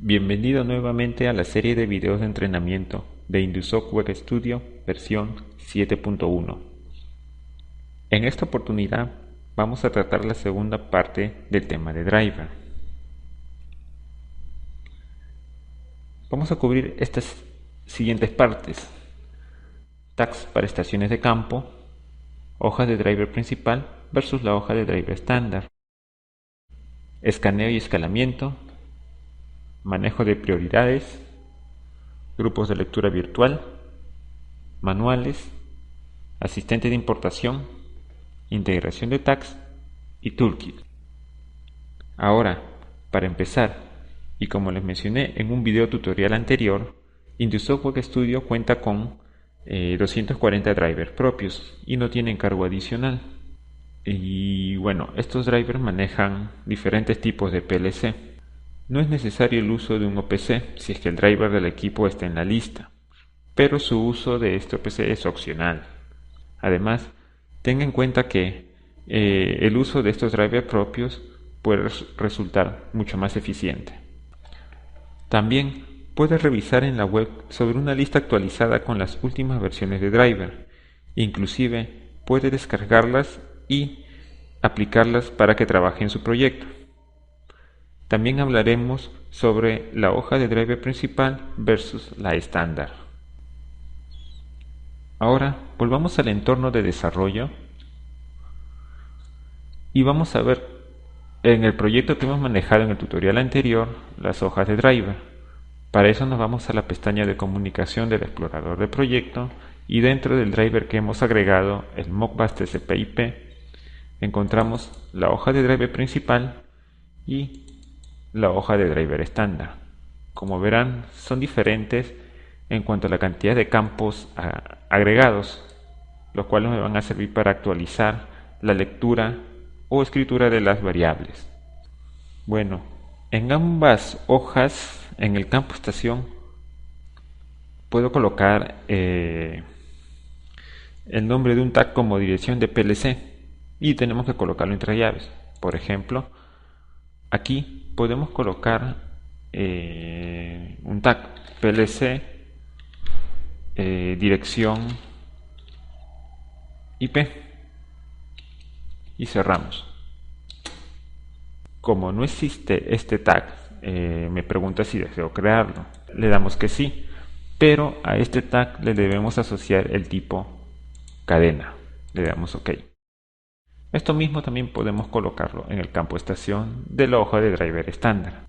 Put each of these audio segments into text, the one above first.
Bienvenido nuevamente a la serie de videos de entrenamiento de Indusoc Web Studio versión 7.1. En esta oportunidad vamos a tratar la segunda parte del tema de driver. Vamos a cubrir estas siguientes partes: tags para estaciones de campo, hojas de driver principal versus la hoja de driver estándar, escaneo y escalamiento, manejo de prioridades, grupos de lectura virtual, manuales, asistente de importación, integración de tags y toolkit. Ahora, para empezar, y como les mencioné en un video tutorial anterior, Indusoc Web Studio cuenta con 240 drivers propios y no tienen cargo adicional. Y bueno, estos drivers manejan diferentes tipos de PLC. No es necesario el uso de un OPC si es que el driver del equipo está en la lista, pero su uso de este OPC es opcional. Además, tenga en cuenta que el uso de estos drivers propios puede resultar mucho más eficiente. También puede revisar en la web sobre una lista actualizada con las últimas versiones de driver. Inclusive puede descargarlas y aplicarlas para que trabaje en su proyecto. También hablaremos sobre la hoja de driver principal versus la estándar. Ahora volvamos al entorno de desarrollo y vamos a ver en el proyecto que hemos manejado en el tutorial anterior las hojas de driver. Para eso nos vamos a la pestaña de comunicación del explorador de proyecto y dentro del driver que hemos agregado, el Modbus TCP/IP, encontramos la hoja de driver principal y la hoja de driver estándar. Como verán, son diferentes en cuanto a la cantidad de campos agregados, los cuales me van a servir para actualizar la lectura o escritura de las variables. Bueno, en ambas hojas, en el campo estación, puedo colocar el nombre de un tag como dirección de PLC y tenemos que colocarlo entre llaves. Por ejemplo, aquí podemos colocar un tag PLC dirección IP y cerramos. Como no existe este tag, me pregunta si deseo crearlo. Le damos que sí, pero a este tag le debemos asociar el tipo cadena. Le damos OK. Esto mismo también podemos colocarlo en el campo estación de la hoja de driver estándar.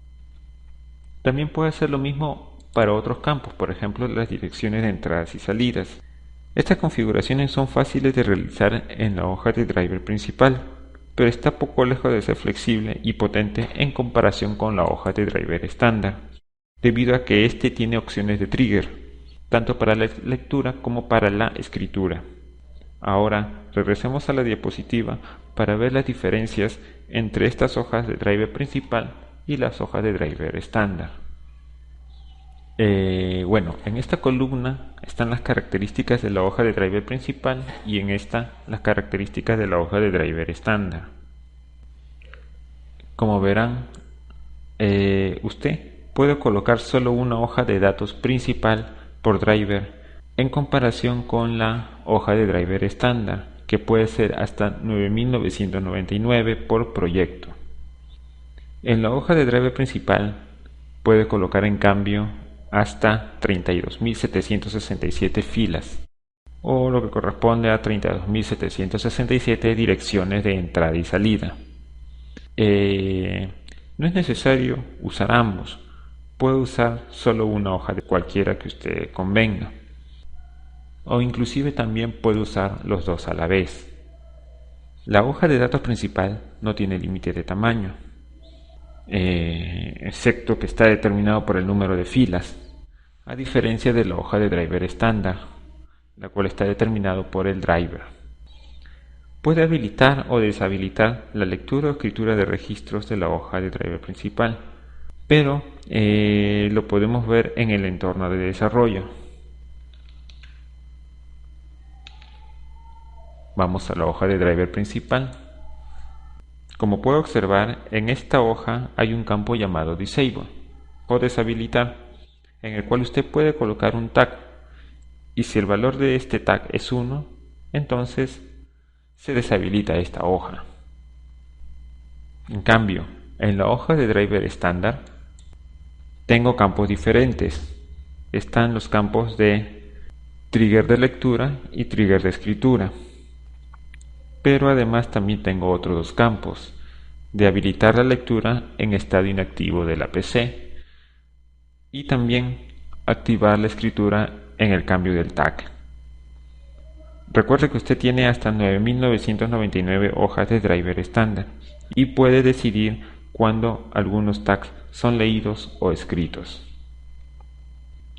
También puede hacer lo mismo para otros campos, por ejemplo las direcciones de entradas y salidas. Estas configuraciones son fáciles de realizar en la hoja de driver principal, pero está poco lejos de ser flexible y potente en comparación con la hoja de driver estándar, debido a que este tiene opciones de trigger, tanto para la lectura como para la escritura. Ahora regresemos a la diapositiva para ver las diferencias entre estas hojas de driver principal y las hojas de driver estándar. Bueno, en esta columna están las características de la hoja de driver principal y en esta las características de la hoja de driver estándar. Como verán, usted puede colocar solo una hoja de datos principal por driver en comparación con la hoja de driver estándar, que puede ser hasta 9999 por proyecto. En la hoja de driver principal puede colocar en cambio hasta 32.767 filas, o lo que corresponde a 32.767 direcciones de entrada y salida. No es necesario usar ambos, puede usar solo una hoja de cualquiera que usted convenga, o inclusive también puede usar los dos a la vez. La hoja de datos principal no tiene límite de tamaño, excepto que está determinado por el número de filas, a diferencia de la hoja de driver estándar, la cual está determinado por el driver. Puede habilitar o deshabilitar la lectura o escritura de registros de la hoja de driver principal, pero lo podemos ver en el entorno de desarrollo. Vamos a la hoja de driver principal. Como puedo observar, en esta hoja hay un campo llamado Disable. o deshabilitar, en el cual usted puede colocar un tag, y si el valor de este tag es 1, entonces se deshabilita esta hoja. En cambio, en la hoja de driver estándar tengo campos diferentes. Están los campos de trigger de lectura y trigger de escritura. Pero además también tengo otros dos campos, de habilitar la lectura en estado inactivo de la PC y también activar la escritura en el cambio del tag. Recuerde que usted tiene hasta 9.999 hojas de driver estándar y puede decidir cuándo algunos tags son leídos o escritos.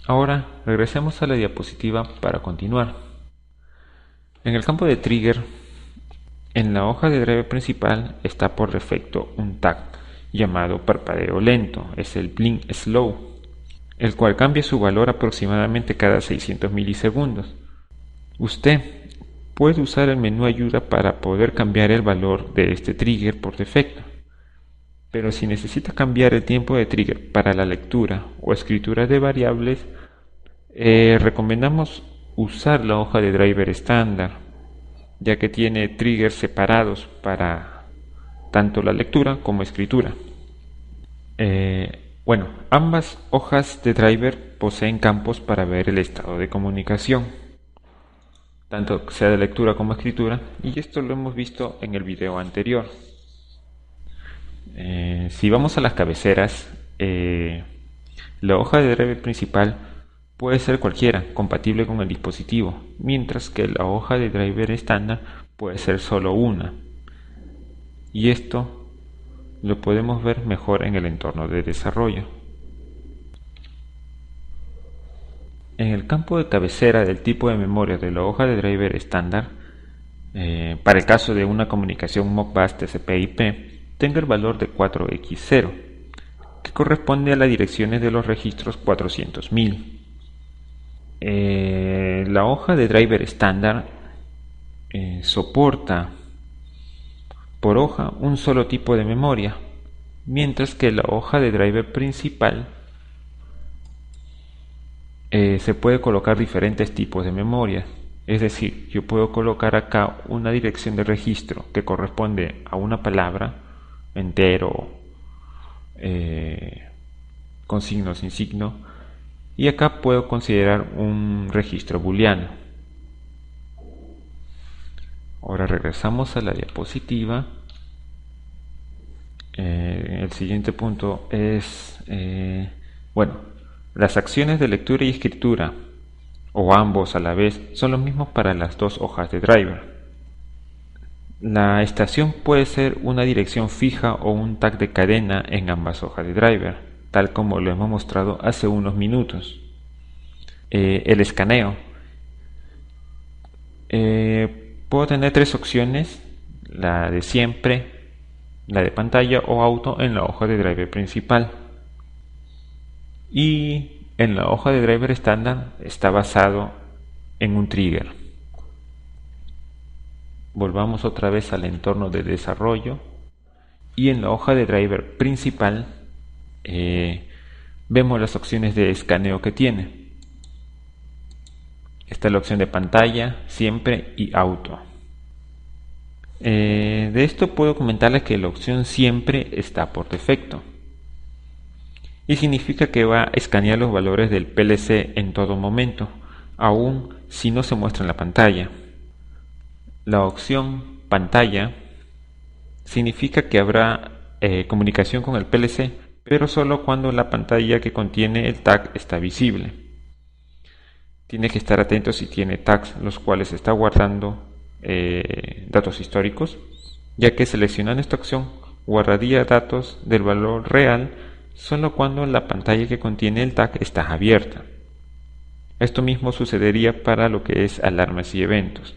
Ahora regresemos a la diapositiva para continuar. En el campo de trigger, en la hoja de driver principal está por defecto un tag llamado parpadeo lento, es el blink slow, el cual cambia su valor aproximadamente cada 600 milisegundos. Usted puede usar el menú ayuda para poder cambiar el valor de este trigger por defecto, pero si necesita cambiar el tiempo de trigger para la lectura o escritura de variables, recomendamos usar la hoja de driver estándar, ya que tiene triggers separados para tanto la lectura como escritura. Ambas hojas de driver poseen campos para ver el estado de comunicación, tanto sea de lectura como escritura, y esto lo hemos visto en el video anterior. Si vamos a las cabeceras, la hoja de driver principal puede ser cualquiera, compatible con el dispositivo, mientras que la hoja de driver estándar puede ser solo una. Y esto lo podemos ver mejor en el entorno de desarrollo. En el campo de cabecera del tipo de memoria de la hoja de driver estándar, para el caso de una comunicación Modbus TCP/IP, tengo el valor de 4x0, que corresponde a las direcciones de los registros 400.000. La hoja de driver estándar soporta por hoja un solo tipo de memoria, mientras que la hoja de driver principal se puede colocar diferentes tipos de memoria. Es decir, yo puedo colocar acá una dirección de registro que corresponde a una palabra, entero, con signo, sin signo, y acá puedo considerar un registro booleano. Ahora regresamos a la diapositiva. El siguiente punto es, las acciones de lectura y escritura, o ambos a la vez, son los mismos para las dos hojas de driver. La estación puede ser una dirección fija o un tag de cadena en ambas hojas de driver, tal como lo hemos mostrado hace unos minutos. El escaneo. Puedo tener tres opciones: la de siempre, la de pantalla o auto en la hoja de driver principal. Y en la hoja de driver estándar está basado en un trigger. Volvamos otra vez al entorno de desarrollo y en la hoja de driver principal vemos las opciones de escaneo que tiene. Está la opción de pantalla, siempre y auto. De esto puedo comentarles que la opción siempre está por defecto y significa que va a escanear los valores del PLC en todo momento, aun si no se muestra en la pantalla. La opción pantalla significa que habrá comunicación con el PLC, pero solo cuando la pantalla que contiene el tag está visible. Tiene que estar atento si tiene tags los cuales está guardando datos históricos, ya que seleccionando esta opción guardaría datos del valor real solo cuando la pantalla que contiene el tag está abierta. Esto mismo sucedería para lo que es alarmas y eventos.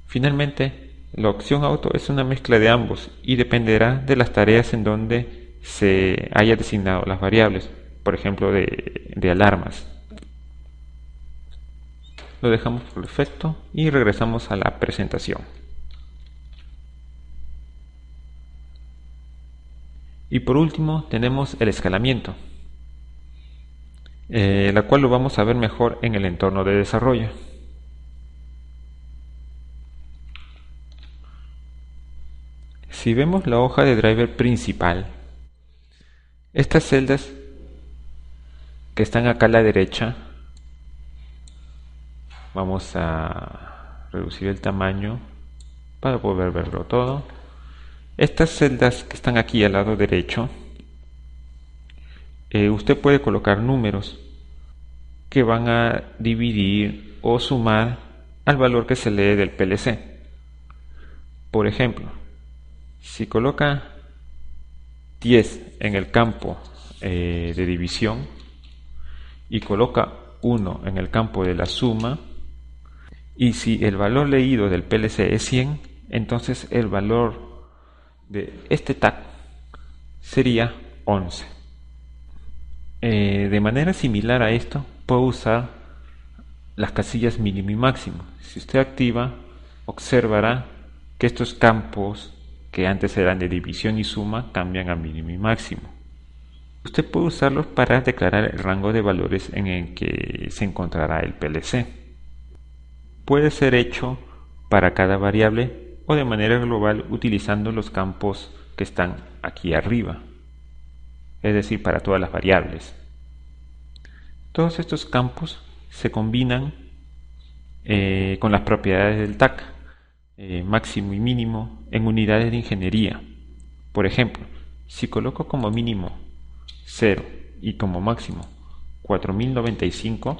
Finalmente, la opción auto es una mezcla de ambos y dependerá de las tareas en donde se haya designado las variables, por ejemplo de alarmas. Lo dejamos por defecto y regresamos a la presentación. Y por último tenemos el escalamiento, la cual lo vamos a ver mejor en el entorno de desarrollo. Si vemos la hoja de driver principal, estas celdas que están acá a la derecha, vamos a reducir el tamaño para poder verlo todo. Estas celdas que están aquí al lado derecho, usted puede colocar números que van a dividir o sumar al valor que se lee del PLC. Por ejemplo, si coloca 10 en el campo de división y coloca 1 en el campo de la suma, y si el valor leído del PLC es 100, entonces el valor de este tag sería 11. De manera similar a esto, puedo usar las casillas mínimo y máximo. Si usted activa, observará que estos campos que antes eran de división y suma cambian a mínimo y máximo. Usted puede usarlos para declarar el rango de valores en el que se encontrará el PLC. Puede ser hecho para cada variable o de manera global utilizando los campos que están aquí arriba, es decir, para todas las variables. Todos estos campos se combinan con las propiedades del tag, máximo y mínimo, en unidades de ingeniería. Por ejemplo, si coloco como mínimo 0 y como máximo 4095,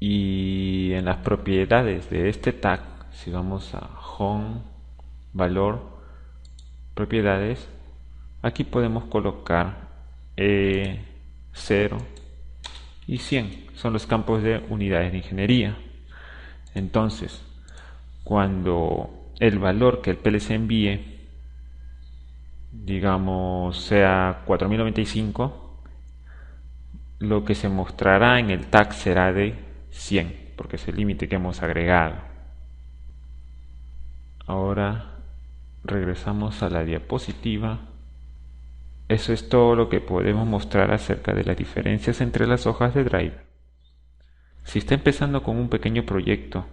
y en las propiedades de este tag, si vamos a home, valor, propiedades, aquí podemos colocar 0 y 100, son los campos de unidades de ingeniería. Entonces, cuando el valor que el PLC envíe, digamos, sea 4095, lo que se mostrará en el tag será de 100, porque es el límite que hemos agregado. Ahora regresamos a la diapositiva. Eso es todo lo que podemos mostrar acerca de las diferencias entre las hojas de driver. Si está empezando con un pequeño proyecto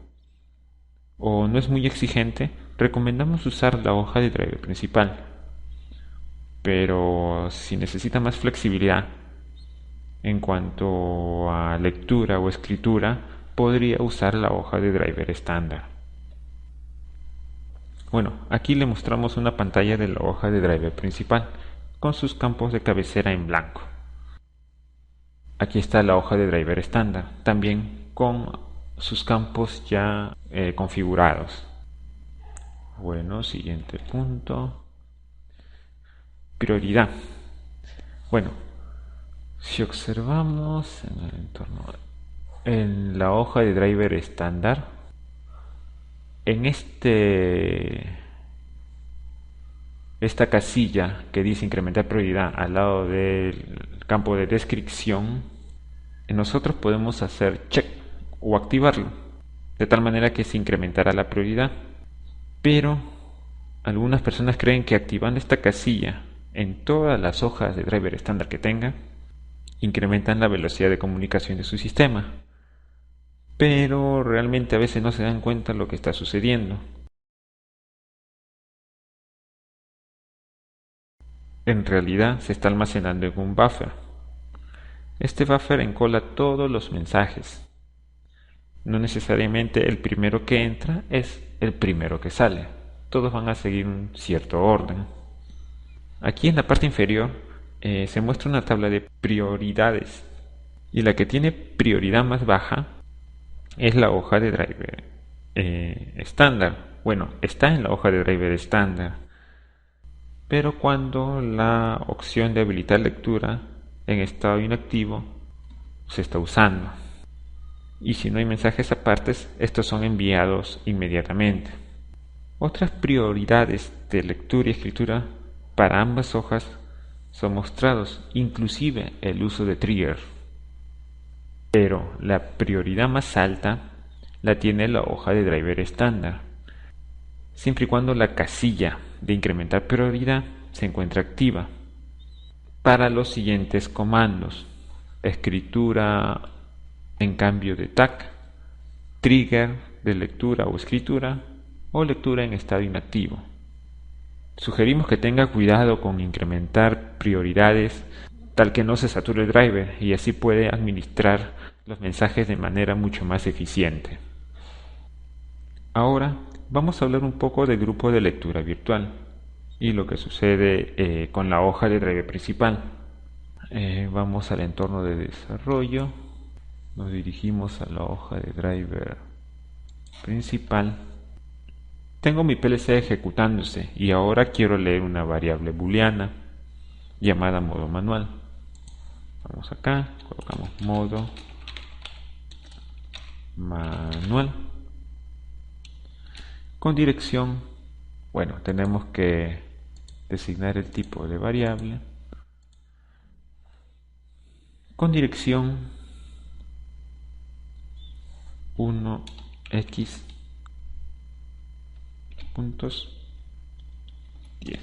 o no es muy exigente, recomendamos usar la hoja de driver principal. Pero si necesita más flexibilidad en cuanto a lectura o escritura, podría usar la hoja de driver estándar. Bueno, aquí le mostramos una pantalla de la hoja de driver principal con sus campos de cabecera en blanco. Aquí está la hoja de driver estándar, también con sus campos ya configurados. Bueno, siguiente punto. Prioridad. Bueno, si observamos en el entorno, en la hoja de driver estándar, en esta casilla que dice incrementar prioridad al lado del campo de descripción, nosotros podemos hacer check o activarlo, de tal manera que se incrementará la prioridad. Pero algunas personas creen que activando esta casilla en todas las hojas de driver estándar que tenga, incrementan la velocidad de comunicación de su sistema. Pero realmente a veces no se dan cuenta de lo que está sucediendo. En realidad se está almacenando en un buffer. Este buffer encola todos los mensajes. No necesariamente el primero que entra es el primero que sale. Todos van a seguir un cierto orden. Aquí en la parte inferior se muestra una tabla de prioridades. Y la que tiene prioridad más baja es la hoja de driver estándar. Bueno, está en la hoja de driver estándar. Pero cuando la opción de habilitar lectura en estado inactivo se está usando. Y si no hay mensajes apartes, estos son enviados inmediatamente. Otras prioridades de lectura y escritura para ambas hojas son mostrados, inclusive el uso de trigger. Pero la prioridad más alta la tiene la hoja de driver estándar, siempre y cuando la casilla de incrementar prioridad se encuentra activa para los siguientes comandos: escritura en cambio de tag, trigger de lectura o escritura, o lectura en estado inactivo. Sugerimos que tenga cuidado con incrementar prioridades tal que no se sature el driver y así puede administrar los mensajes de manera mucho más eficiente. Ahora vamos a hablar un poco del grupo de lectura virtual y lo que sucede con la hoja de driver principal. Vamos al entorno de desarrollo, nos dirigimos a la hoja de driver principal. Tengo mi PLC ejecutándose y ahora quiero leer una variable booleana llamada modo manual. Vamos acá, colocamos modo manual con dirección. Bueno, tenemos que designar el tipo de variable con dirección 1x puntos 10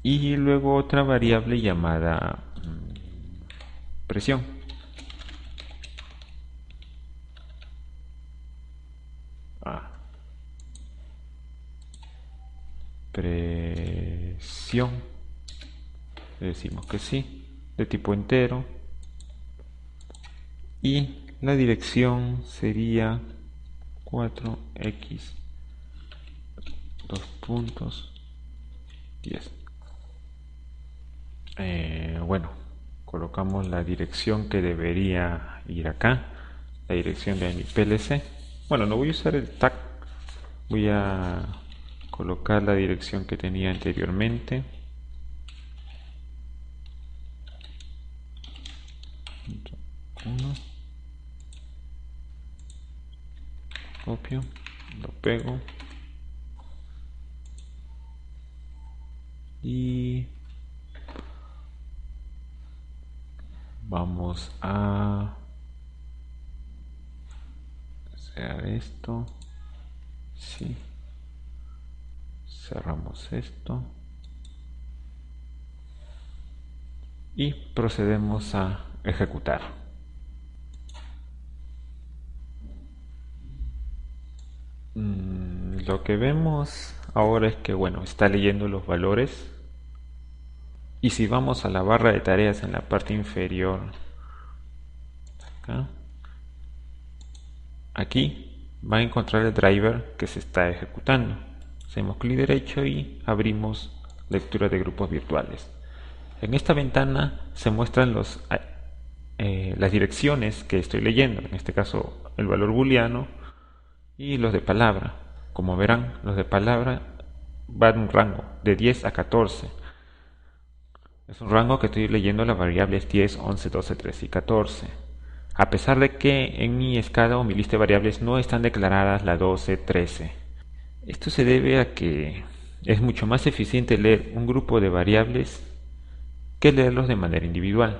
y luego otra variable llamada presión. Presión, le decimos que sí, de tipo entero, y la dirección sería 4x 2 puntos 10. Bueno, colocamos la dirección que debería ir acá, la dirección de mi PLC. Bueno, no voy a usar el tag, voy a colocar la dirección que tenía anteriormente. Copio, lo pego y vamos a hacer esto. Sí. Cerramos esto y procedemos a ejecutar. Lo que vemos ahora es que, bueno, está leyendo los valores, y si vamos a la barra de tareas en la parte inferior, acá, aquí va a encontrar el driver que se está ejecutando. Hacemos clic derecho y abrimos lectura de grupos virtuales. En esta ventana se muestran las direcciones que estoy leyendo, en este caso el valor booleano y los de palabra. Como verán, los de palabra van en un rango de 10 a 14. Es un rango que estoy leyendo las variables 10, 11, 12, 13 y 14. A pesar de que en mi escala o mi lista de variables no están declaradas la 12, 13. Esto se debe a que es mucho más eficiente leer un grupo de variables que leerlos de manera individual.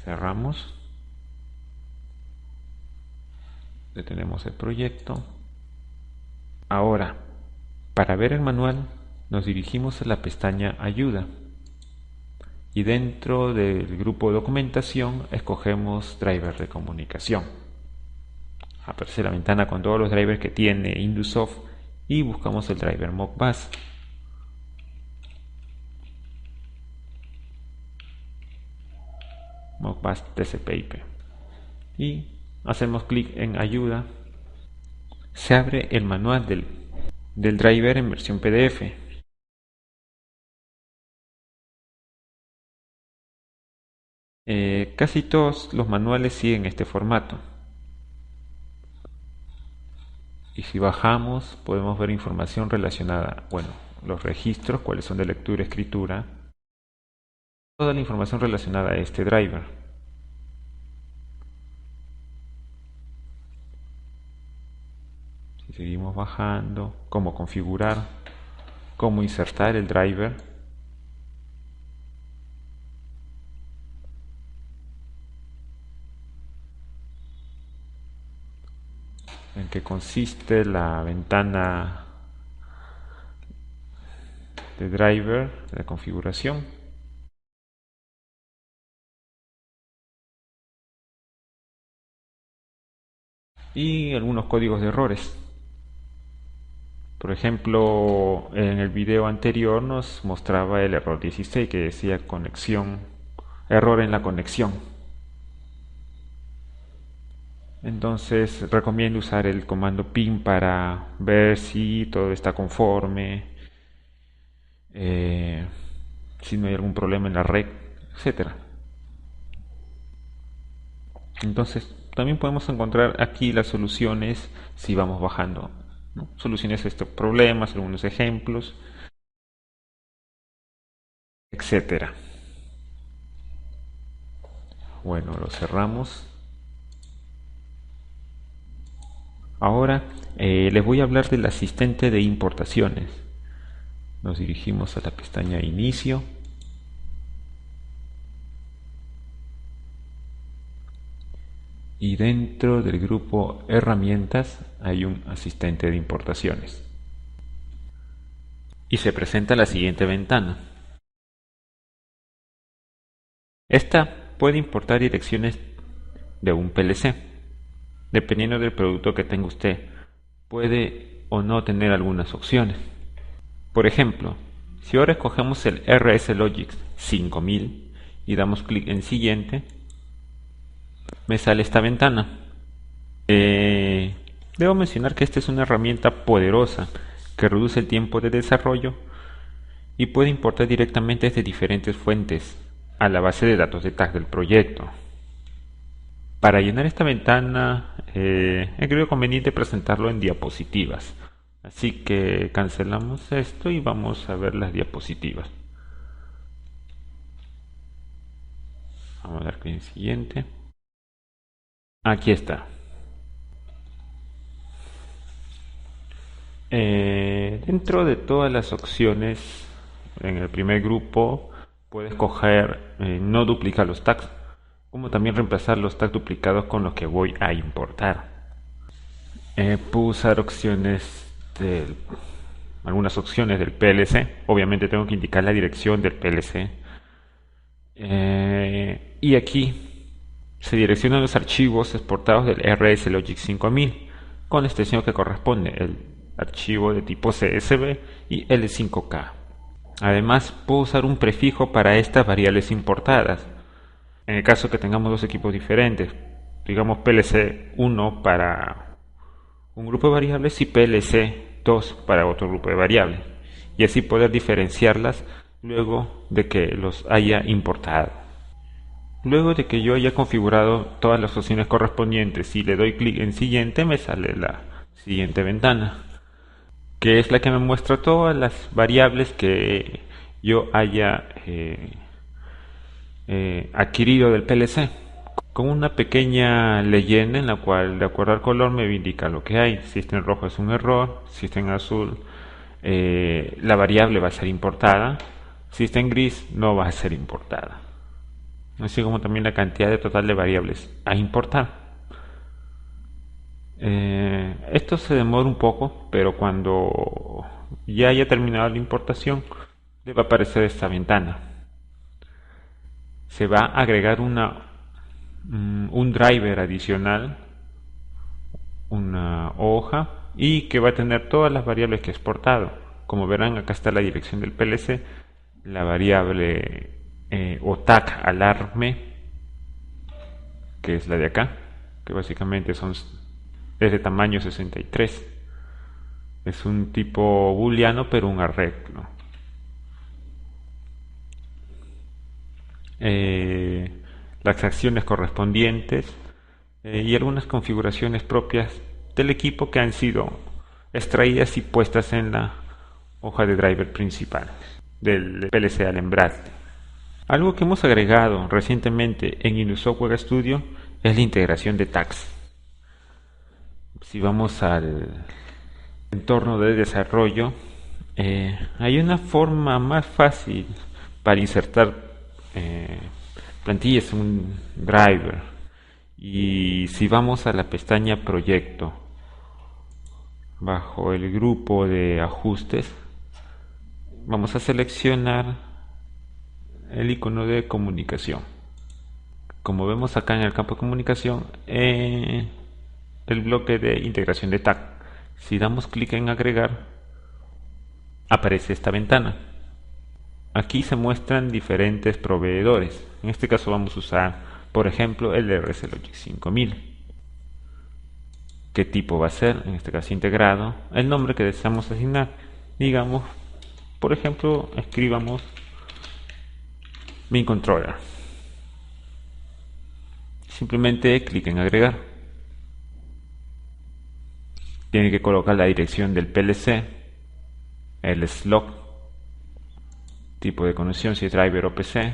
Cerramos. Detenemos el proyecto. Ahora, para ver el manual, nos dirigimos a la pestaña Ayuda y dentro del grupo Documentación escogemos Driver de comunicación. Aparece la ventana con todos los drivers que tiene Indusoft y buscamos el driver Modbus. Modbus TCP/IP y hacemos clic en Ayuda. Se abre el manual del driver en versión PDF. Casi todos los manuales siguen este formato. Y si bajamos podemos ver información relacionada, bueno, los registros, cuáles son de lectura y escritura, toda la información relacionada a este driver. Si seguimos bajando, cómo configurar, cómo insertar el driver, en qué consiste la ventana de driver, de la configuración. Y algunos códigos de errores. Por ejemplo, en el video anterior nos mostraba el error 16 que decía error en la conexión. Entonces recomiendo usar el comando ping para ver si todo está conforme, si no hay algún problema en la red, etcétera. Entonces también podemos encontrar aquí las soluciones si vamos bajando, ¿no? Soluciones a estos problemas, algunos ejemplos, etcétera. Bueno, lo cerramos. Ahora les voy a hablar del asistente de importaciones. Nos dirigimos a la pestaña Inicio. Y dentro del grupo Herramientas hay un asistente de importaciones. Y se presenta la siguiente ventana. Esta puede importar direcciones de un PLC. Dependiendo del producto que tenga usted, puede o no tener algunas opciones. Por ejemplo, si ahora escogemos el RS Logix 5000 y damos clic en Siguiente, me sale esta ventana. Debo mencionar que esta es una herramienta poderosa que reduce el tiempo de desarrollo y puede importar directamente desde diferentes fuentes a la base de datos de tag del proyecto. Para llenar esta ventana he creído conveniente presentarlo en diapositivas, así que cancelamos esto y vamos a ver las diapositivas. Vamos a dar clic en Siguiente. Aquí está. Dentro de todas las opciones, en el primer grupo puedes escoger no duplicar los tags, como también reemplazar los tags duplicados con los que voy a importar. Puedo usar algunas opciones del PLC. Obviamente tengo que indicar la dirección del PLC. Y aquí se direccionan los archivos exportados del RS Logic 5000 con la extensión que corresponde, el archivo de tipo CSV y L5K. Además, puedo usar un prefijo para estas variables importadas. En el caso que tengamos dos equipos diferentes, digamos PLC1 para un grupo de variables y PLC2 para otro grupo de variables, y así poder diferenciarlas luego de que los haya importado. Luego de que yo haya configurado todas las opciones correspondientes y le doy clic en Siguiente, me sale la siguiente ventana, que es la que me muestra todas las variables que yo haya adquirido del PLC, con una pequeña leyenda en la cual, de acuerdo al color, me indica lo que hay. Si está en rojo es un error, si está en azul la variable va a ser importada, si está en gris no va a ser importada, así como también la cantidad de total de variables a importar. Esto se demora un poco, pero cuando ya haya terminado la importación le va a aparecer esta ventana. Se va a agregar un driver adicional, una hoja, y que va a tener todas las variables que he exportado. Como verán, acá está la dirección del PLC, la variable o tag alarme, que es la de acá, que básicamente es de tamaño 63. Es un tipo booleano, pero un arreglo. Las acciones correspondientes y algunas configuraciones propias del equipo que han sido extraídas y puestas en la hoja de driver principal del PLC Allen-Bradley. Algo que hemos agregado recientemente en Linux Software Studio es la integración de tags. Si vamos al entorno de desarrollo, hay una forma más fácil para insertar plantillas en un driver. Y si vamos a la pestaña Proyecto, bajo el grupo de ajustes, vamos a seleccionar el icono de comunicación. Como vemos acá en el campo de comunicación, el bloque de integración de tag. Si damos clic en agregar, aparece esta ventana. Aquí se muestran diferentes proveedores. En este caso vamos a usar, por ejemplo, el de RC Logic 5000. ¿Qué tipo va a ser? En este caso integrado. El nombre que deseamos asignar. Digamos, por ejemplo, escribamos mi controller. Simplemente clic en agregar. Tiene que colocar la dirección del PLC, el slot, tipo de conexión si es driver o PC,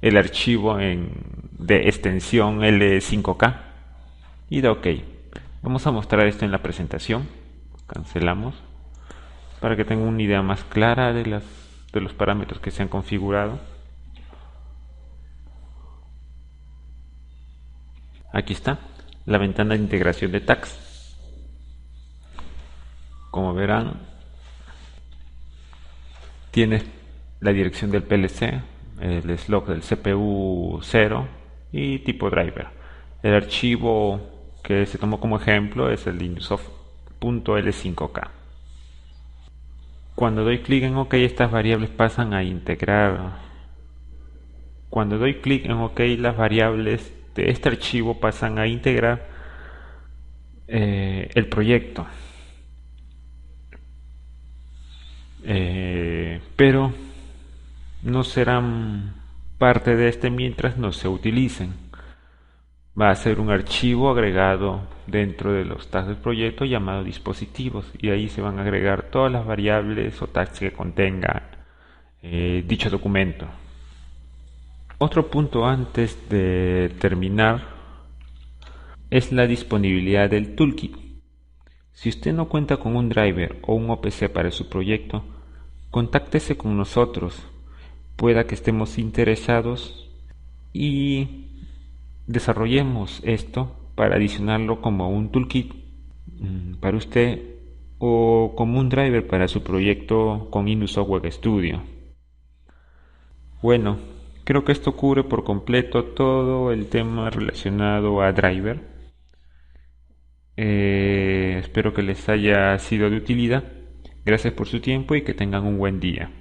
el archivo de extensión L5K y da OK. Vamos a mostrar esto en la presentación. Cancelamos para que tengan una idea más clara de los parámetros que se han configurado. Aquí está la ventana de integración de tags. Como verán, tiene la dirección del PLC, el slot del CPU 0 y tipo driver. El archivo que se tomó como ejemplo es el Linuxsoft.l5k. Cuando doy clic en OK, estas variables pasan a integrar. Cuando doy clic en OK, las variables de este archivo pasan a integrar el proyecto. Pero no serán parte de este mientras no se utilicen. Va a ser un archivo agregado dentro de los tags del proyecto llamado dispositivos, y ahí se van a agregar todas las variables o tags que contenga dicho documento. Otro punto antes de terminar es la disponibilidad del toolkit. Si usted no cuenta con un driver o un OPC para su proyecto, contáctese con nosotros. Pueda que estemos interesados y desarrollemos esto para adicionarlo como un toolkit para usted o como un driver para su proyecto con Linux Software Studio. Bueno, creo que esto cubre por completo todo el tema relacionado a driver. Espero que les haya sido de utilidad. Gracias por su tiempo y que tengan un buen día.